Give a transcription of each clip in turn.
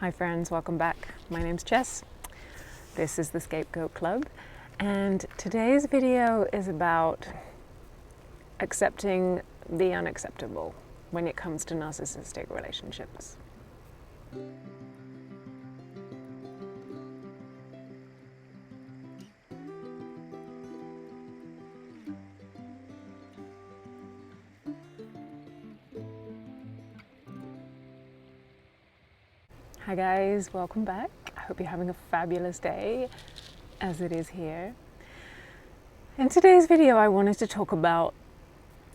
Hi friends, welcome back. My name's Jess. This is the Scapegoat Club, and today's video is about accepting the unacceptable when it comes to narcissistic relationships. Hi guys, welcome back. I hope you're having a fabulous day, as it is here. In today's video, I wanted to talk about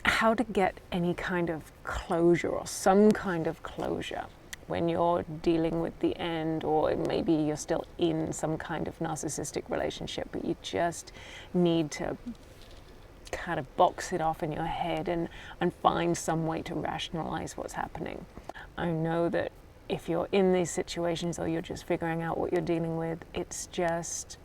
how to get any kind of closure or some kind of closure when you're dealing with the end, or maybe you're still in some kind of narcissistic relationship, but you just need to kind of box it off in your head and find some way to rationalize what's happening. I know that if you're in these situations or you're just figuring out what you're dealing with, it's just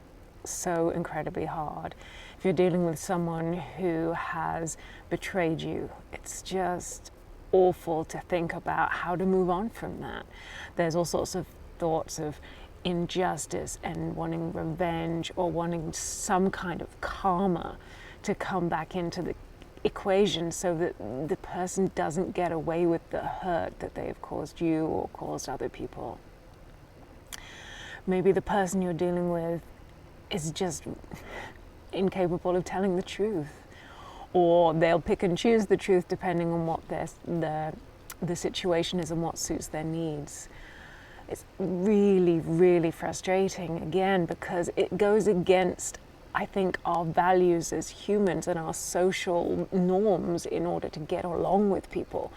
so incredibly hard. If you're dealing with someone who has betrayed you, it's just awful to think about how to move on from that. There's all sorts of thoughts of injustice and wanting revenge or wanting some kind of karma to come back into the equation so that the person doesn't get away with the hurt that they have caused you or caused other people. Maybe the person you're dealing with is just incapable of telling the truth, or they'll pick and choose the truth depending on what the situation is and what suits their needs. It's really, really frustrating, again, because it goes against, I think, our values as humans and our social norms in order to get along with people.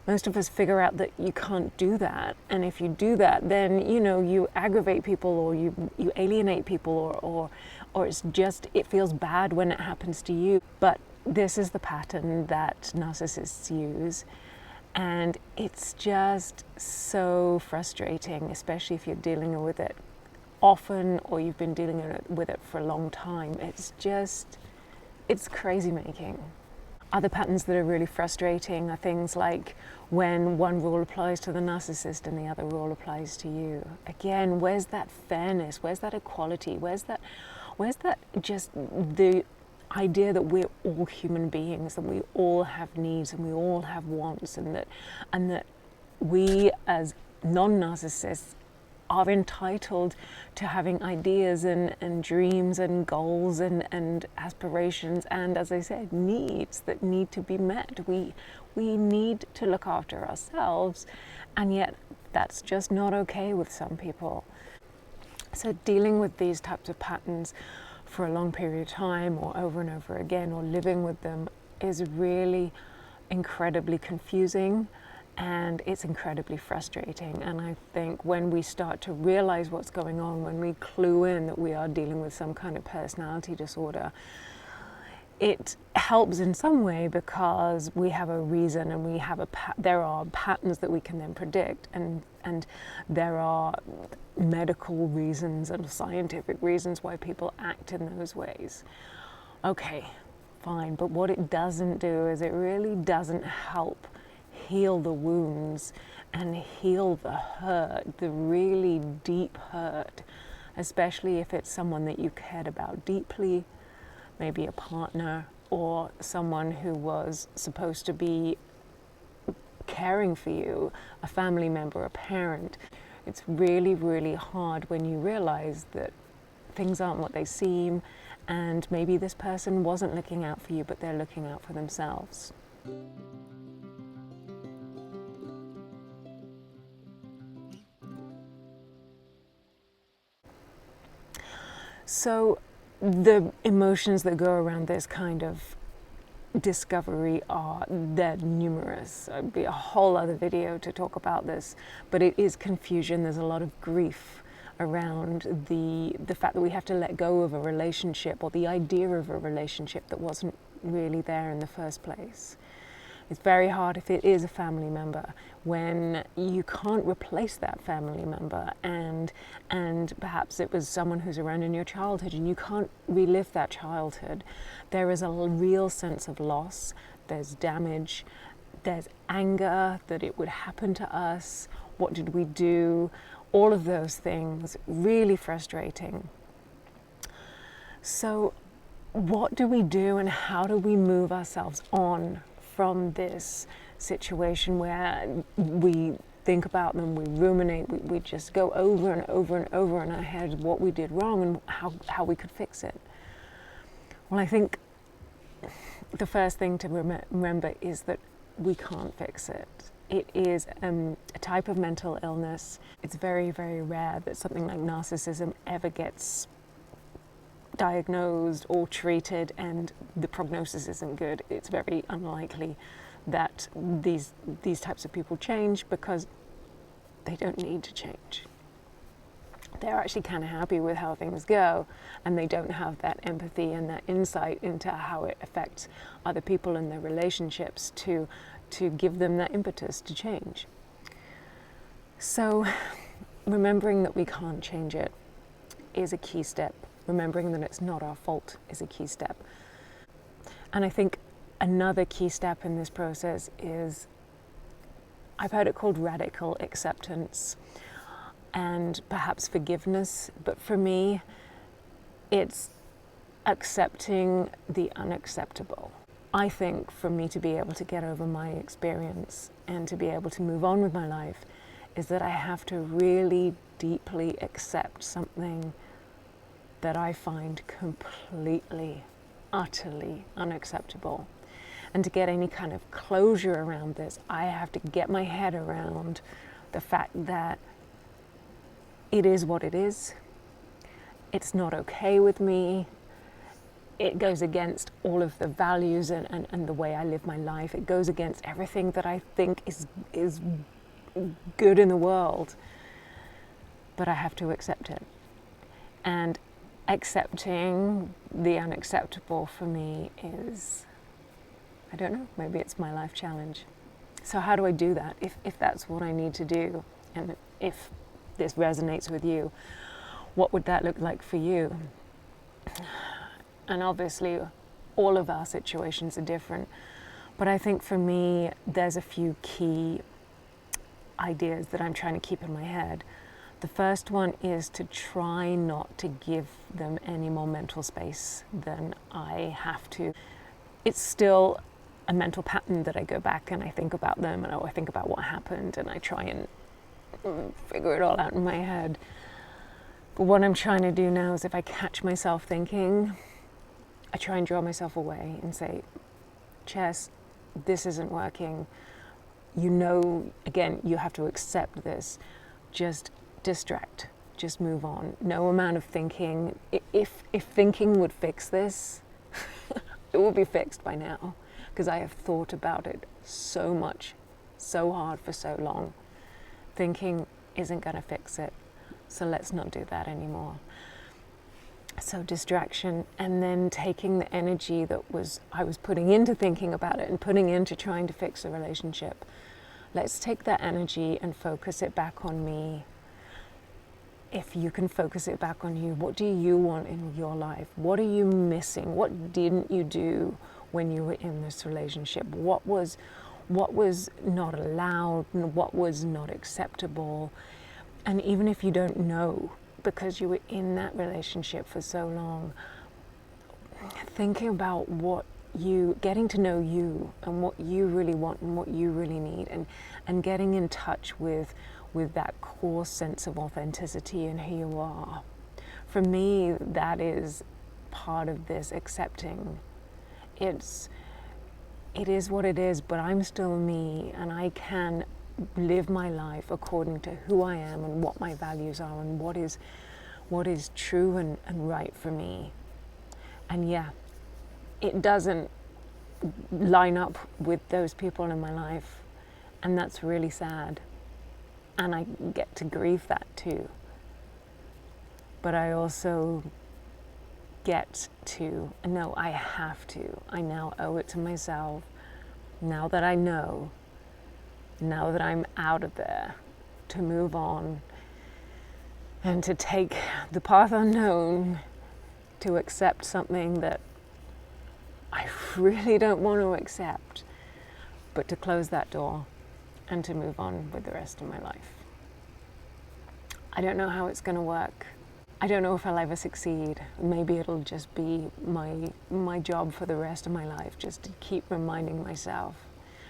Most of us figure out that you can't do that, and if you do that, then you aggravate people, or you alienate people, or it's just, it feels bad when it happens to you. But this is the pattern that narcissists use, and it's just so frustrating, especially if you're dealing with it often or you've been dealing with it for a long time. It's crazy making. Other patterns that are really frustrating are things like when one rule applies to the narcissist and the other rule applies to you. Again, where's that fairness? Where's that equality? Where's that just the idea that we're all human beings and we all have needs and we all have wants, and that we as non-narcissists are entitled to having ideas and dreams and goals and aspirations and, as I said, needs that need to be met. We need to look after ourselves, and yet that's just not okay with some people. So dealing with these types of patterns for a long period of time, or over and over again, or living with them, is really incredibly confusing. And it's incredibly frustrating. And I think when we start to realize what's going on, when we clue in that we are dealing with some kind of personality disorder, it helps in some way because we have a reason, and we have there are patterns that we can then predict, and there are medical reasons and scientific reasons why people act in those ways. Okay, fine. But what it doesn't do is it really doesn't help heal the wounds and heal the hurt, the really deep hurt, especially if it's someone that you cared about deeply, maybe a partner or someone who was supposed to be caring for you, a family member, a parent. It's really, really hard when you realize that things aren't what they seem, and maybe this person wasn't looking out for you, but they're looking out for themselves. So the emotions that go around this kind of discovery they're numerous. It'd be a whole other video to talk about this, but it is confusion. There's a lot of grief around the fact that we have to let go of a relationship, or the idea of a relationship that wasn't really there in the first place. It's very hard if it is a family member, when you can't replace that family member, and perhaps it was someone who's around in your childhood and you can't relive that childhood. There is a real sense of loss, there's damage, there's anger that it would happen to us, what did we do, all of those things, really frustrating. So what do we do, and how do we move ourselves on from this situation where we think about them, we ruminate, we just go over and over and over in our head what we did wrong and how we could fix it? Well, I think the first thing to remember is that we can't fix it. It is a type of mental illness. It's very, very rare that something like narcissism ever gets diagnosed or treated and the prognosis isn't good. It's very unlikely that these types of people change, because they don't need to change. They're actually kind of happy with how things go, and they don't have that empathy and that insight into how it affects other people and their relationships to give them that impetus to change. So remembering that we can't change it is a key step. Remembering that it's not our fault is a key step. And I think another key step in this process is, I've heard it called radical acceptance and perhaps forgiveness, but for me, it's accepting the unacceptable. I think for me to be able to get over my experience and to be able to move on with my life is that I have to really deeply accept something that I find completely, utterly unacceptable. And to get any kind of closure around this, I have to get my head around the fact that it is what it is. It's not okay with me. It goes against all of the values and the way I live my life. It goes against everything that I think is good in the world. But I have to accept it. And accepting the unacceptable for me is, I don't know, maybe it's my life challenge. So how do I do that? If that's what I need to do, and if this resonates with you, what would that look like for you? And obviously, all of our situations are different. But I think for me, there's a few key ideas that I'm trying to keep in my head. The first one is to try not to give them any more mental space than I have to. It's still a mental pattern that I go back and I think about them, and I think about what happened, and I try and figure it all out in my head. But what I'm trying to do now is, if I catch myself thinking, I try and draw myself away and say, Chess, this isn't working. You know, again, you have to accept this. Just distract, just move on. No amount of thinking. If thinking would fix this, it would be fixed by now, because I have thought about it so much, so hard for so long. Thinking isn't going to fix it, so let's not do that anymore. So distraction, and then taking the energy that I was putting into thinking about it and putting into trying to fix a relationship. Let's take that energy and focus it back on me. If you can focus it back on you, what do you want in your life? What are you missing? What didn't you do when you were in this relationship? What was not allowed, and what was not acceptable? And even if you don't know, because you were in that relationship for so long, thinking about getting to know you and what you really want and what you really need, and getting in touch with that core sense of authenticity and who you are. For me, that is part of this accepting. It is what it is, but I'm still me, and I can live my life according to who I am and what my values are and what is true and right for me. And yeah, it doesn't line up with those people in my life, and that's really sad. And I get to grieve that too. But I also get to, no, I have to. I now owe it to myself, now that I know, now that I'm out of there, to move on and to take the path unknown, to accept something that I really don't want to accept, but to close that door and to move on with the rest of my life. I don't know how it's going to work. I don't know if I'll ever succeed. Maybe it'll just be my job for the rest of my life, just to keep reminding myself.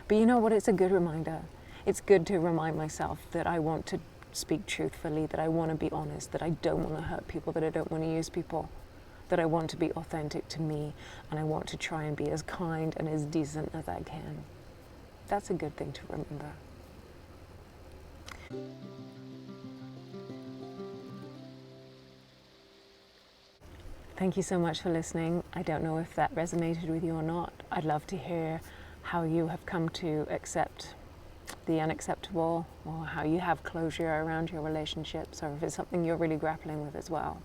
But you know what? It's a good reminder. It's good to remind myself that I want to speak truthfully, that I want to be honest, that I don't want to hurt people, that I don't want to use people, that I want to be authentic to me, and I want to try and be as kind and as decent as I can. That's a good thing to remember. Thank you so much for listening. I don't know if that resonated with you or not. I'd love to hear how you have come to accept the unacceptable, or how you have closure around your relationships, or if it's something you're really grappling with as well.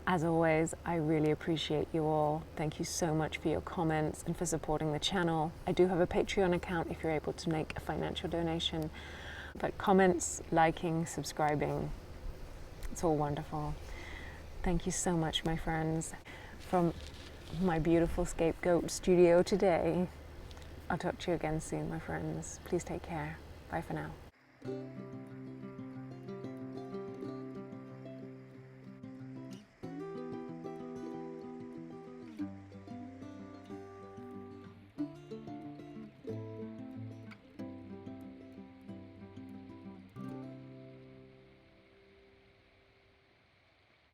As always, I really appreciate you all. Thank you so much for your comments and for supporting the channel. I do have a Patreon account if you're able to make a financial donation. But comments, liking, subscribing, it's all wonderful. Thank you so much, my friends. From my beautiful Scapegoat studio today, I'll talk to you again soon, my friends. Please take care. Bye for now.